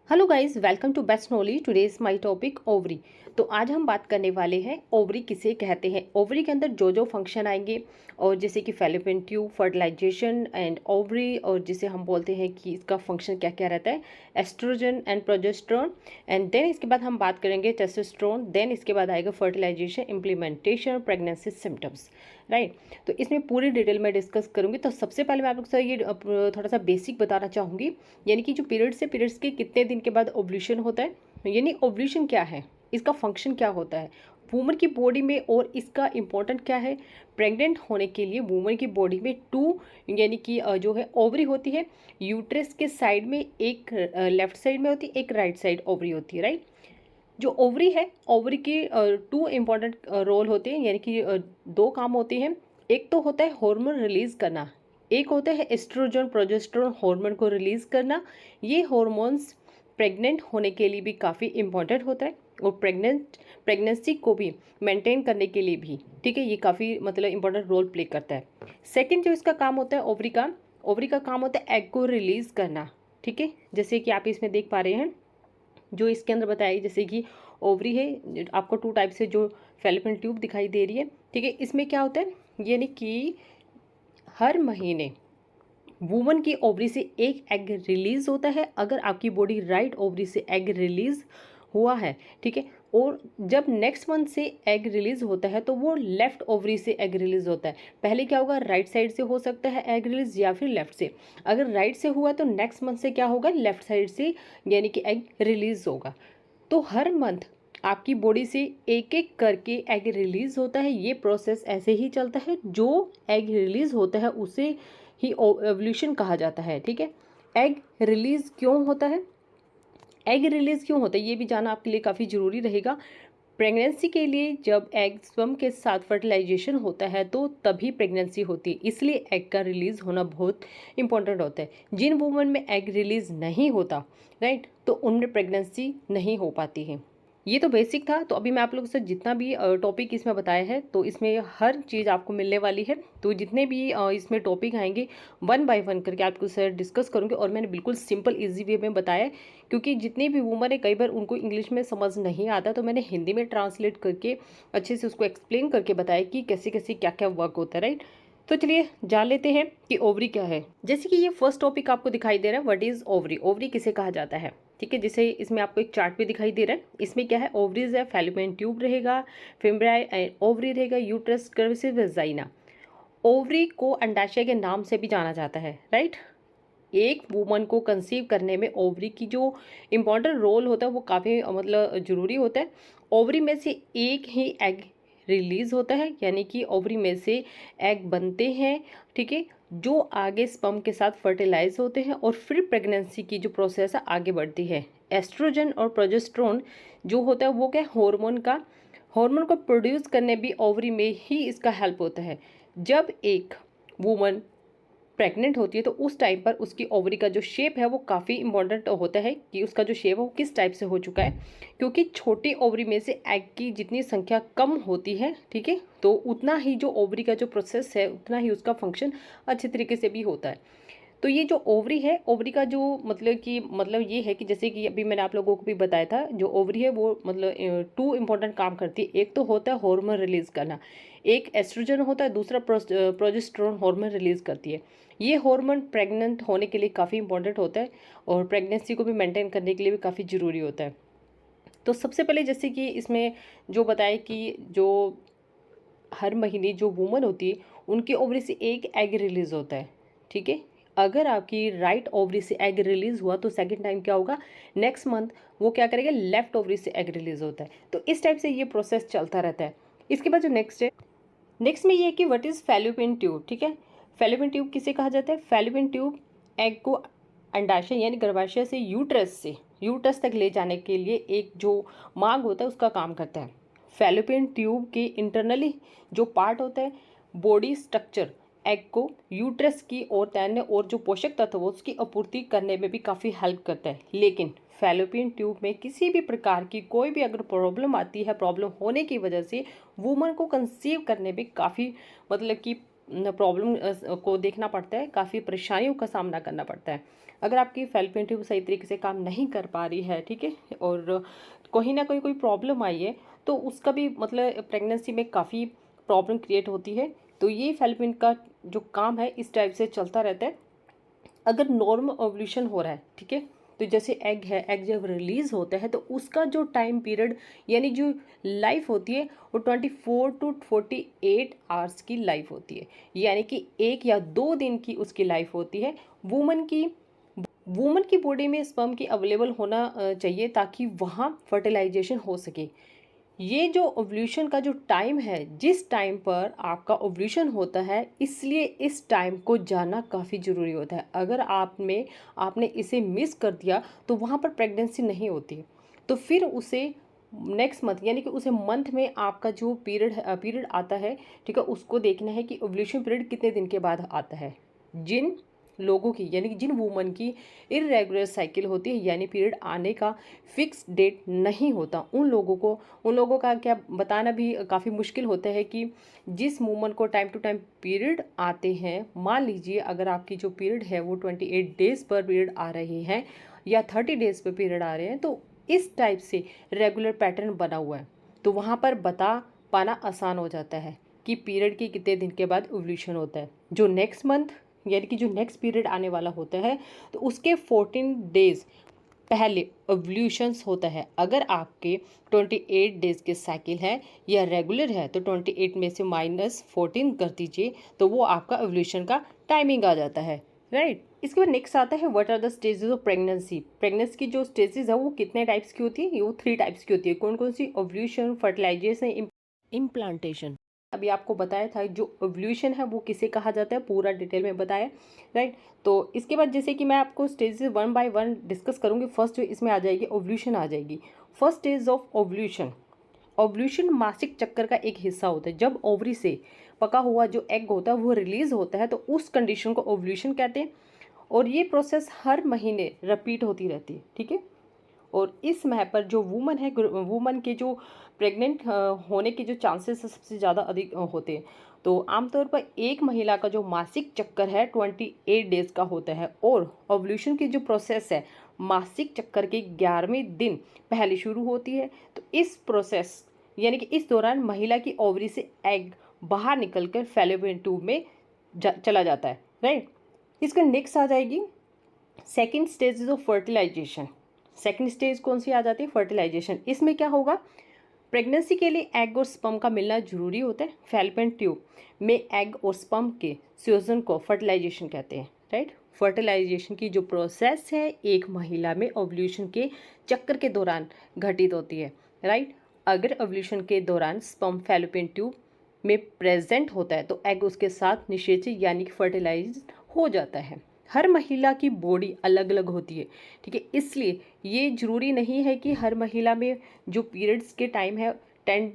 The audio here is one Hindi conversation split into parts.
Hello guys, welcome to best knowledge. Today's my topic ovary. तो आज हम बात करने वाले हैं ओवरी किसे कहते हैं। ओवरी के अंदर जो जो फंक्शन आएंगे और जैसे कि fallopian tube, fertilisation and ovary, और जिसे हम बोलते हैं कि इसका फंक्शन क्या क्या रहता है, estrogen and progesterone. And then इसके बाद हम बात करेंगे टेस्टोस्टेरोन। देन इसके बाद आएगा fertilization, implementation, pregnancy symptoms, right. तो इसमें पूरी डिटेल में डिस्कस करूंगी। तो सबसे पहले मैं आप लोग से ये थोड़ा सा बेसिक बताना चाहूँगी, यानी कि जो पीरियड्स है, पीरियड्स के कितने दिन के बाद ओव्यूलेशन होता है, यानी ओव्यूलेशन क्या है, इसका फंक्शन क्या होता है वूमन की बॉडी में, और इसका इम्पोर्टेंट क्या है प्रेग्नेंट होने के लिए। वूमन की बॉडी में टू यानी कि जो है ओवरी होती है, यूट्रस के साइड में एक लेफ्ट साइड में होती है, एक राइट साइड ओवरी होती है, राइट। जो ओवरी है, ओवरी की टू इम्पॉर्टेंट रोल होते हैं, यानी कि दो काम होते हैं। एक तो होता है हार्मोन रिलीज करना, एक होता है एस्ट्रोजन प्रोजेस्टेरोन हार्मोन को रिलीज करना। ये हार्मोन्स प्रेग्नेंट होने के लिए भी काफ़ी इम्पॉर्टेंट होता है, और प्रेगनेंसी को भी मेंटेन करने के लिए भी, ठीक है, ये काफ़ी मतलब इम्पोर्टेंट रोल प्ले करता है। सेकेंड जो इसका काम होता है ओवरी का काम होता है एग को रिलीज करना, ठीक है। जैसे कि आप इसमें देख पा रहे हैं जो इसके अंदर बताया, जैसे कि ओवरी है, आपको टू टाइप से जो फैलोपियन ट्यूब दिखाई दे रही है, ठीक है। इसमें क्या होता है, यानी कि हर महीने वुमन की ओवरी से एक एग रिलीज होता है। अगर आपकी बॉडी राइट ओवरी से एग रिलीज हुआ है, ठीक है, और जब नेक्स्ट मंथ से एग रिलीज होता है तो वो लेफ्ट ओवरी से एग रिलीज होता है। पहले क्या होगा, राइट साइड से हो सकता है एग रिलीज या फिर लेफ्ट से। अगर राइट से हुआ तो नेक्स्ट मंथ से क्या होगा, लेफ्ट साइड से यानी कि एग रिलीज होगा। तो हर मंथ आपकी बॉडी से एक एक करके एग रिलीज होता है। ये प्रोसेस ऐसे ही चलता है, जो एग रिलीज होता है उसे ही एवोल्यूशन कहा जाता है, ठीक है। एग रिलीज क्यों होता है, एग रिलीज क्यों होता है ये भी जानना आपके लिए काफ़ी ज़रूरी रहेगा। प्रेगनेंसी के लिए जब एग स्पर्म के साथ फर्टिलाइजेशन होता है तो तभी प्रेगनेंसी होती है, इसलिए एग का रिलीज होना बहुत इंपॉर्टेंट होता है। जिन वुमन में एग रिलीज नहीं होता, राइट, तो उनमें प्रेगनेंसी नहीं हो पाती है। ये तो बेसिक था। तो अभी मैं आप लोगों से जितना भी टॉपिक इसमें बताया है, तो इसमें हर चीज़ आपको मिलने वाली है। तो जितने भी इसमें टॉपिक आएंगे वन बाय वन करके आपको सर डिस्कस करूँगी, और मैंने बिल्कुल सिंपल इजी वे में बताया है, क्योंकि जितनी भी वूमन है कई बार उनको इंग्लिश में समझ नहीं आता, तो मैंने हिंदी में ट्रांसलेट करके अच्छे से उसको एक्सप्लेन करके बताया कि कैसे कैसे क्या क्या वर्क होता है, राइट। तो चलिए जान लेते हैं कि ओवरी क्या है। जैसे कि ये फर्स्ट टॉपिक आपको दिखाई दे रहा है, व्हाट इज ओवरी, ओवरी किसे कहा जाता है, ठीक है। जैसे इसमें आपको एक चार्ट भी दिखाई दे रहा है, इसमें क्या है, ओवरीज है, फैलोपियन ट्यूब रहेगा, फिम्ब्राई एंड ओवरी रहेगा, यूट्रस, कर्विस, वजाइना। ओवरी को अंडाशय के नाम से भी जाना जाता है, राइट। एक वुमन को कंसीव करने में ओवरी की जो इम्पोर्टेंट रोल होता है वो काफ़ी मतलब ज़रूरी होता है। ओवरी में से एक ही एग रिलीज होता है, यानी कि ओवरी में से एग बनते हैं, ठीक है, जो आगे स्पर्म के साथ फर्टिलाइज होते हैं, और फिर प्रेगनेंसी की जो प्रोसेस है आगे बढ़ती है। एस्ट्रोजन और प्रोजेस्टेरोन जो होता है वो क्या, हार्मोन को प्रोड्यूस करने भी ओवरी में ही इसका हेल्प होता है। जब एक वुमन प्रेग्नेंट होती है तो उस टाइम पर उसकी ओवरी का जो शेप है वो काफ़ी इंपॉर्टेंट होता है, कि उसका जो शेप है वो किस टाइप से हो चुका है, क्योंकि छोटी ओवरी में से एग की जितनी संख्या कम होती है, ठीक है, तो उतना ही जो ओवरी का जो प्रोसेस है उतना ही उसका फंक्शन अच्छे तरीके से भी होता है। तो ये जो ओवरी है, ओवरी का जो मतलब ये है कि जैसे कि अभी मैंने आप लोगों को भी बताया था, जो ओवरी है वो मतलब टू इम्पोर्टेंट काम करती है। एक तो होता है हार्मोन रिलीज करना, एक एस्ट्रोजन होता है, दूसरा प्रोजेस्टेरोन हार्मोन रिलीज करती है। ये हार्मोन प्रेग्नेंट होने के लिए काफ़ी इंपॉर्टेंट होता है, और प्रेगनेंसी को भी मेंटेन करने के लिए भी काफ़ी ज़रूरी होता है। तो सबसे पहले जैसे कि इसमें जो बताया कि जो हर महीने जो वूमन होती है उनके ओवरी से एक एग रिलीज होता है, ठीक है। अगर आपकी राइट ओवरी से एग रिलीज हुआ तो सेकंड टाइम क्या होगा, नेक्स्ट मंथ वो क्या करेगा, लेफ्ट ओवरी से एग रिलीज होता है। तो इस टाइप से ये प्रोसेस चलता रहता है। इसके बाद जो नेक्स्ट है, नेक्स्ट में ये है कि व्हाट इज फैलोपियन ट्यूब, ठीक है। फैलोपियन ट्यूब किसे कहा जाता है, फैलोपियन ट्यूब एग को अंडाशय यानी गर्भाशय से यूट्रस तक ले जाने के लिए एक जो मार्ग होता है उसका काम करता है। फैलोपियन ट्यूब के इंटरनली जो पार्ट होता है, बॉडी स्ट्रक्चर एग को यूट्रस की ओर तैरने और जो पोषक तत्व है उसकी आपूर्ति करने में भी काफ़ी हेल्प करता है। लेकिन फैलोपियन ट्यूब में किसी भी प्रकार की कोई भी अगर प्रॉब्लम आती है, प्रॉब्लम होने की वजह से वुमन को कंसीव करने में काफ़ी मतलब कि प्रॉब्लम को देखना पड़ता है, काफ़ी परेशानियों का सामना करना पड़ता है। अगर आपकी फैलोपियन ट्यूब सही तरीके से काम नहीं कर पा रही है, ठीक है, और कहीं ना कहीं कोई प्रॉब्लम आई है, तो उसका भी मतलब प्रेगनेंसी में काफ़ी प्रॉब्लम क्रिएट होती है। तो ये फैलोपियन का जो काम है इस टाइप से चलता रहता है। अगर नॉर्मल ओव्यूलेशन हो रहा है, ठीक है, तो जैसे एग है, एग जब रिलीज होता है तो उसका जो टाइम पीरियड यानी जो लाइफ होती है वो 24 to 48 आवर्स की लाइफ होती है, यानी कि 1 या 2 दिन की उसकी लाइफ होती है। वुमन की बॉडी में स्पर्म की अवेलेबल होना चाहिए ताकि वहाँ फर्टिलाइजेशन हो सके। ये जो ओव्यूलेशन का जो टाइम है, जिस टाइम पर आपका ओव्यूलेशन होता है, इसलिए इस टाइम को जानना काफ़ी ज़रूरी होता है। अगर आपने इसे मिस कर दिया तो वहाँ पर प्रेगनेंसी नहीं होती। तो फिर उसे नेक्स्ट मंथ यानी कि उसे मंथ में आपका जो पीरियड आता है, ठीक है, उसको देखना है कि ओव्यूलेशन पीरियड कितने दिन के बाद आता है। जिन लोगों की यानी कि जिन वुमन की इरेगुलर साइकिल होती है यानी पीरियड आने का फिक्स डेट नहीं होता, उन लोगों का क्या बताना भी काफ़ी मुश्किल होता है कि जिस वुमन को टाइम टू टाइम पीरियड आते हैं, मान लीजिए अगर आपकी जो पीरियड है वो 28 डेज पर पीरियड आ रहे हैं या 30 डेज पर पीरियड आ रहे हैं, तो इस टाइप से रेगुलर पैटर्न बना हुआ है, तो वहाँ पर बता पाना आसान हो जाता है कि पीरियड के कितने दिन के बाद ओव्यूलेशन होता है। जो नेक्स्ट मंथ यानी कि जो नेक्स्ट पीरियड आने वाला होता है तो उसके 14 डेज पहले ओव्यूलेशंस होता है। अगर आपके 28 डेज के साइकिल है या रेगुलर है तो 28 में से -14 कर दीजिए, तो वो आपका ओव्यूलेशन का टाइमिंग आ जाता है, राइट। इसके बाद नेक्स्ट आता है what are the stages of pregnancy. Pregnancy की जो स्टेजेस है वो कितने टाइप्स की होती है? वो 3 टाइप्स की होती है। कौन कौन सी? Ovulation, fertilisation, implantation. अभी आपको बताया था जो ओव्यूलेशन है वो किसे कहा जाता है, पूरा डिटेल में बताया, राइट। तो इसके बाद जैसे कि मैं आपको स्टेजेस 1 बाय 1 डिस्कस करूंगी। फर्स्ट जो इसमें आ जाएगी ओव्यूलेशन आ जाएगी। First stage of ovulation. Ovulation मासिक चक्कर का एक हिस्सा होता है। जब ओवरी से पका हुआ जो एग होता है वो रिलीज होता है तो उस कंडीशन को ओव्यूलेशन कहते हैं, और ये प्रोसेस हर महीने रिपीट होती रहती है, ठीक है। और इस समय पर जो वुमन के जो प्रेग्नेंट होने के जो चांसेस सबसे ज़्यादा अधिक होते हैं। तो आमतौर पर एक महिला का जो मासिक चक्कर है 28 डेज का होता है, और ओव्यूलेशन की जो प्रोसेस है मासिक चक्कर के 11वें दिन पहले शुरू होती है। तो इस प्रोसेस यानी कि इस दौरान महिला की ओवरी से एग बाहर निकलकर फैलोपियन ट्यूब में चला जाता है, राइट। इसका नेक्स्ट आ जाएगी second stage of fertilization. Second stage कौन सी आ जाती है? फर्टिलाइजेशन। इसमें क्या होगा? प्रेगनेंसी के लिए एग और स्पर्म का मिलना जरूरी होता है। फैलोपियन ट्यूब में एग और स्पर्म के संयोजन को फर्टिलाइजेशन कहते हैं, राइट। फर्टिलाइजेशन की जो प्रोसेस है एक महिला में ओव्यूलेशन के चक्कर के दौरान घटित होती है, राइट। अगर ओव्यूलेशन के दौरान स्पर्म फैलोपियन ट्यूब में प्रेजेंट होता है तो एग उसके साथ निषेचित यानी कि फर्टिलाइज हो जाता है। हर महिला की बॉडी अलग अलग होती है, ठीक है, इसलिए ये जरूरी नहीं है कि हर महिला में जो पीरियड्स के टाइम है 10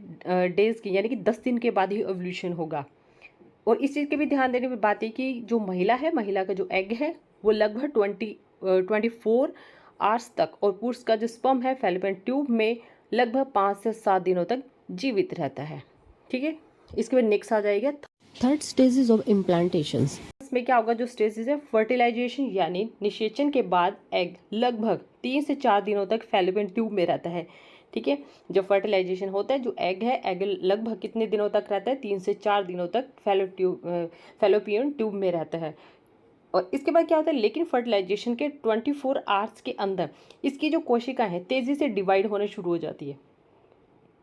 डेज की यानी कि 10 दिन के बाद ही ओव्यूलेशन होगा। और इस चीज़ के भी ध्यान देने की बात है कि जो महिला का जो एग है वो लगभग 24 आवर्स तक, और पुरुष का जो स्पर्म है फैलोपियन ट्यूब में लगभग 5 से 7 दिनों तक जीवित रहता है, ठीक है। इसके बाद नेक्स्ट आ जाएगा थर्ड स्टेजेस ऑफ इम्प्लांटेशन। इसमें क्या होगा? जो स्टेजेस है फर्टिलाइजेशन यानी निषेचन के बाद एग लगभग 3 से 4 दिनों तक फैलोपियन ट्यूब में रहता है, ठीक है। जब फर्टिलाइजेशन होता है जो एग है, एग लगभग कितने दिनों तक रहता है? 3 से 4 दिनों तक फैलोपियन ट्यूब में रहता है। और इसके बाद क्या होता है? लेकिन फर्टिलाइजेशन के 24 आवर्स के अंदर इसकी जो कोशिका है तेजी से डिवाइड होने शुरू हो जाती है।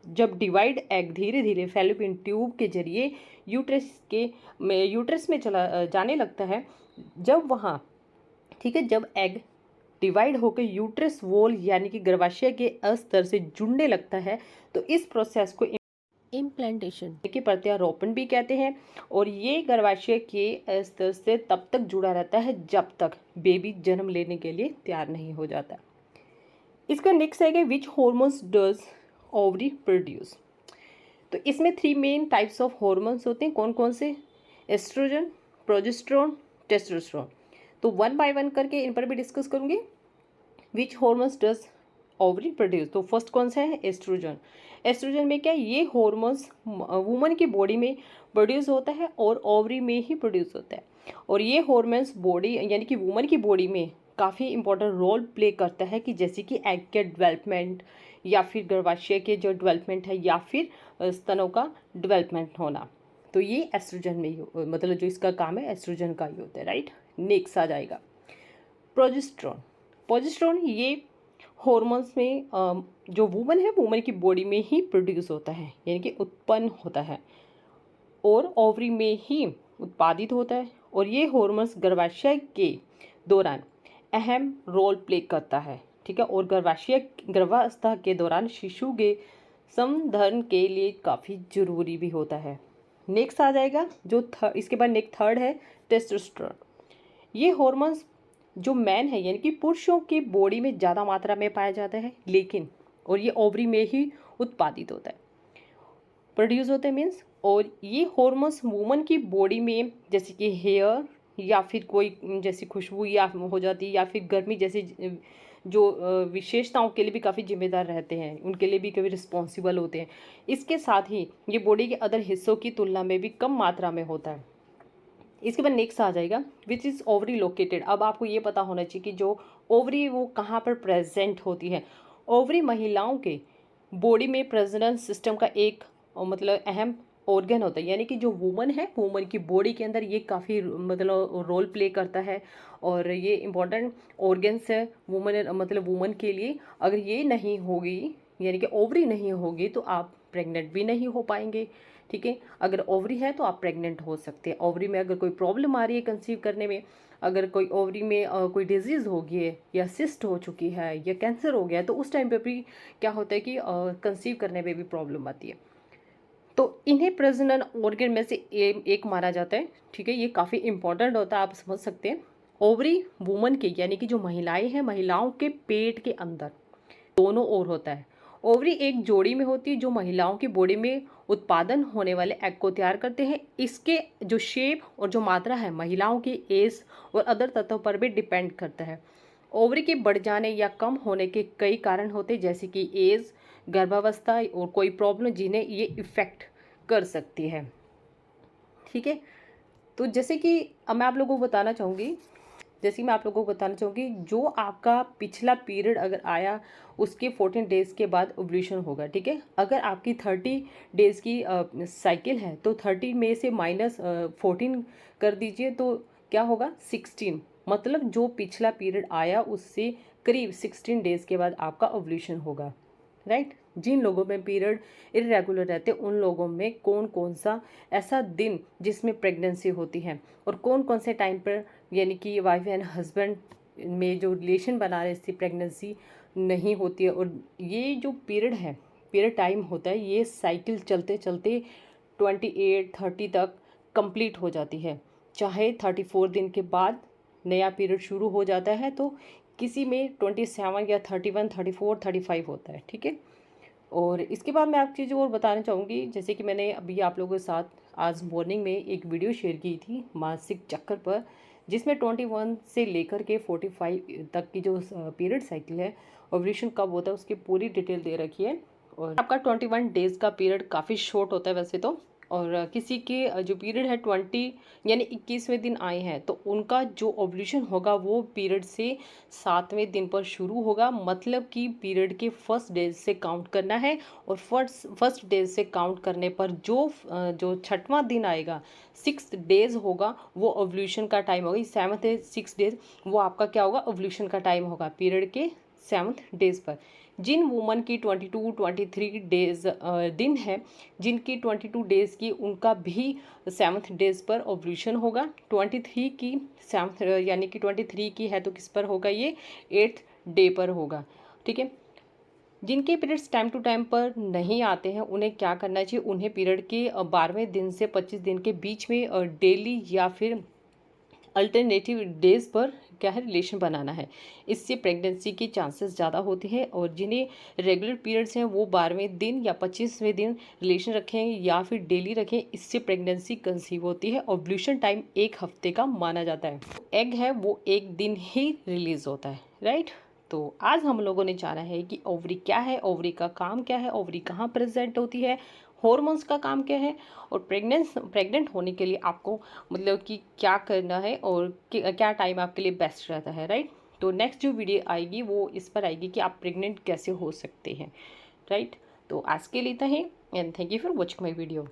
जब डिवाइड एग धीरे धीरे फैलोपियन ट्यूब के जरिए यूट्रस में चला जाने लगता है, जब वहाँ, ठीक है, जब एग डिवाइड होकर यूट्रस वॉल यानी कि गर्भाशय के अस्तर से जुड़ने लगता है तो इस प्रोसेस को इम्प्लांटेशन के प्रत्यारोपण भी कहते हैं। और ये गर्भाशय के अस्तर से तब तक जुड़ा रहता है जब तक बेबी जन्म लेने के लिए तैयार नहीं हो जाता। इसका नेक्स्ट है विच हॉर्मोन्स डज ओवरी प्रोड्यूस। तो इसमें 3 मेन टाइप्स ऑफ हॉर्मोन्स होते हैं। कौन कौन से? Estrogen, progesterone, testosterone. तो 1 बाय 1 करके इन पर भी डिस्कस करूंगी। विच हॉर्मोन्स डज ओवरी प्रोड्यूस। तो फर्स्ट कौन सा है? एस्ट्रोजन। एस्ट्रोजन में क्या, ये हॉर्मोन्स वुमन की बॉडी में प्रोड्यूस होता है और ओवरी में ही प्रोड्यूस होता है। और ये हॉर्मोन्स बॉडी यानी कि वुमन की बॉडी में काफ़ी इम्पोर्टेंट रोल प्ले करता है कि जैसे कि एग के डेवलपमेंट या फिर गर्भाशय के जो डेवलपमेंट है या फिर स्तनों का डेवलपमेंट होना। तो ये एस्ट्रोजन में ही मतलब जो इसका काम है एस्ट्रोजन का ही होता है, राइट। नेक्स्ट आ जाएगा प्रोजेस्टेरोन। प्रोजेस्टेरोन ये हॉर्मोन्स में जो वुमन है वुमन की बॉडी में ही प्रोड्यूस होता है, यानी कि उत्पन्न होता है और ओवरी में ही उत्पादित होता है। और ये हॉर्मोन्स गर्भाशय के दौरान अहम रोल प्ले करता है, ठीक है। और गर्भावस्था के दौरान शिशु के संवर्धन के लिए काफ़ी ज़रूरी भी होता है। नेक्स्ट आ जाएगा जो इसके बाद नेक्स्ट थर्ड है टेस्टोस्टेरोन। ये हॉर्मोन्स जो मैन है यानी कि पुरुषों की बॉडी में ज़्यादा मात्रा में पाया जाता है, लेकिन और ये ओवरी में ही उत्पादित होता है, प्रोड्यूस होते हैं मीन्स। और ये हॉर्मोन्स वुमन की बॉडी में जैसे कि हेयर या फिर कोई जैसी खुशबू या हो जाती है या फिर गर्मी जैसी जो विशेषताओं के लिए भी काफ़ी जिम्मेदार रहते हैं, उनके लिए भी कभी रिस्पॉन्सिबल होते हैं। इसके साथ ही ये बॉडी के अदर हिस्सों की तुलना में भी कम मात्रा में होता है। इसके बाद नेक्स्ट आ जाएगा विच इज़ ओवरी लोकेटेड। अब आपको ये पता होना चाहिए कि जो ओवरी वो कहाँ पर प्रेजेंट होती है। ओवरी महिलाओं के बॉडी में प्रजनन सिस्टम का एक मतलब अहम ऑर्गन होता है, यानी कि जो वुमन है वुमन की बॉडी के अंदर ये काफ़ी मतलब रोल प्ले करता है और ये इम्पॉर्टेंट ऑर्गन्स है वुमन मतलब वुमन के लिए। अगर ये नहीं होगी यानी कि ओवरी नहीं होगी तो आप प्रेग्नेंट भी नहीं हो पाएंगे, ठीक है। अगर ओवरी है तो आप प्रेग्नेंट हो सकते हैं। ओवरी में अगर कोई प्रॉब्लम आ रही है कंसीव करने में, अगर कोई ओवरी में कोई डिजीज़ हो गई है या सिस्ट हो चुकी है या कैंसर हो गया है तो उस टाइम पे भी क्या होता है कि कंसीव करने में भी प्रॉब्लम आती है। तो इन्हें प्रजनन ऑर्गन में से एक माना जाता है, ठीक है। ये काफ़ी इंपॉर्टेंट होता है, आप समझ सकते हैं। ओवरी वुमन के यानी कि जो महिलाएं हैं महिलाओं के पेट के अंदर दोनों ओर होता है। ओवरी एक जोड़ी में होती है जो महिलाओं की बॉडी में उत्पादन होने वाले एग को तैयार करते हैं। इसके जो शेप और जो मात्रा है महिलाओं की एज और अदर तत्वों पर भी डिपेंड करता है। ओवरी के बढ़ जाने या कम होने के कई कारण होते हैं जैसे कि एज, गर्भावस्था और कोई प्रॉब्लम जिन्हें ये इफ़ेक्ट कर सकती है, ठीक है। तो जैसे कि अब मैं आप लोगों को बताना चाहूँगी जो आपका पिछला पीरियड अगर आया उसके 14 डेज़ के बाद ओव्यूलेशन होगा, ठीक है। अगर आपकी 30 डेज़ की साइकिल है तो 30 में से -14 कर दीजिए तो क्या होगा 16, मतलब जो पिछला पीरियड आया उससे करीब 16 डेज़ के बाद आपका ओव्यूलेशन होगा, राइट। जिन लोगों में पीरियड इरेगुलर रहते हैं उन लोगों में कौन कौन सा ऐसा दिन जिसमें प्रेगनेंसी होती है और कौन कौन से टाइम पर यानी कि वाइफ एंड हस्बैंड में जो रिलेशन बना रहे इससे प्रेगनेंसी नहीं होती है। और ये जो पीरियड टाइम होता है ये साइकिल चलते चलते 28-30 तक कंप्लीट हो जाती है। चाहे 34 दिन के बाद नया पीरियड शुरू हो जाता है तो किसी में 27 या 31, 34, 35 होता है, ठीक है। और इसके बाद मैं आप चीज़ और बताना चाहूँगी, जैसे कि मैंने अभी आप लोगों के साथ आज मॉर्निंग में एक वीडियो शेयर की थी मासिक चक्कर पर, जिसमें 21 से लेकर के 45 तक की जो पीरियड साइकिल है ओव्यूलेशन कब होता है उसकी पूरी डिटेल दे रखी है। और आपका 21 डेज़ का पीरियड काफ़ी शॉर्ट होता है वैसे तो, और किसी के जो पीरियड है 20 यानी 21वें दिन आए हैं तो उनका जो ओव्यूलेशन होगा वो पीरियड से 7वें दिन पर शुरू होगा, मतलब कि पीरियड के फर्स्ट डेज से काउंट करना है। और फर्स्ट डेज से काउंट करने पर जो 6वां दिन आएगा 6 डेज होगा वो ओव्यूलेशन का टाइम होगा। 7th 6 डेज वो आपका क्या होगा ओव्यूलेशन का टाइम होगा पीरियड के 7th डेज पर। जिन वुमन की 22-23 डेज दिन है, जिनकी 22 डेज़ की उनका भी 7th डेज पर ओव्यूलेशन होगा। 23 की 7th यानी कि 23 की है तो किस पर होगा ये 8th डे पर होगा, ठीक है। जिनके पीरियड्स टाइम टू टाइम पर नहीं आते हैं उन्हें क्या करना चाहिए, उन्हें पीरियड के 12वें दिन से 25 दिन के बीच में डेली या फिर अल्टरनेटिव डेज पर क्या है रिलेशन बनाना है। इससे प्रेगनेंसी की चांसेस ज़्यादा होते हैं। और जिन्हें रेगुलर पीरियड्स हैं वो 12वें दिन या 25वें दिन रिलेशन रखें या फिर डेली रखें, इससे प्रेगनेंसी कंसीव होती है। ओव्यूलेशन टाइम 1 हफ्ते का माना जाता है। एग है वो एक दिन ही रिलीज होता है, राइट। तो आज हम लोगों ने जाना है कि ओवरी क्या है, ओवरी का काम क्या है, ओवरी कहाँ प्रेजेंट होती है, हॉर्मोन्स का काम क्या है और प्रेग्नेंट होने के लिए आपको मतलब कि क्या करना है और क्या टाइम आपके लिए बेस्ट रहता है, राइट। तो नेक्स्ट जो वीडियो आएगी वो इस पर आएगी कि आप प्रेग्नेंट कैसे हो सकते हैं, राइट। तो आज के लिए इतना ही, and thank you for watching my video.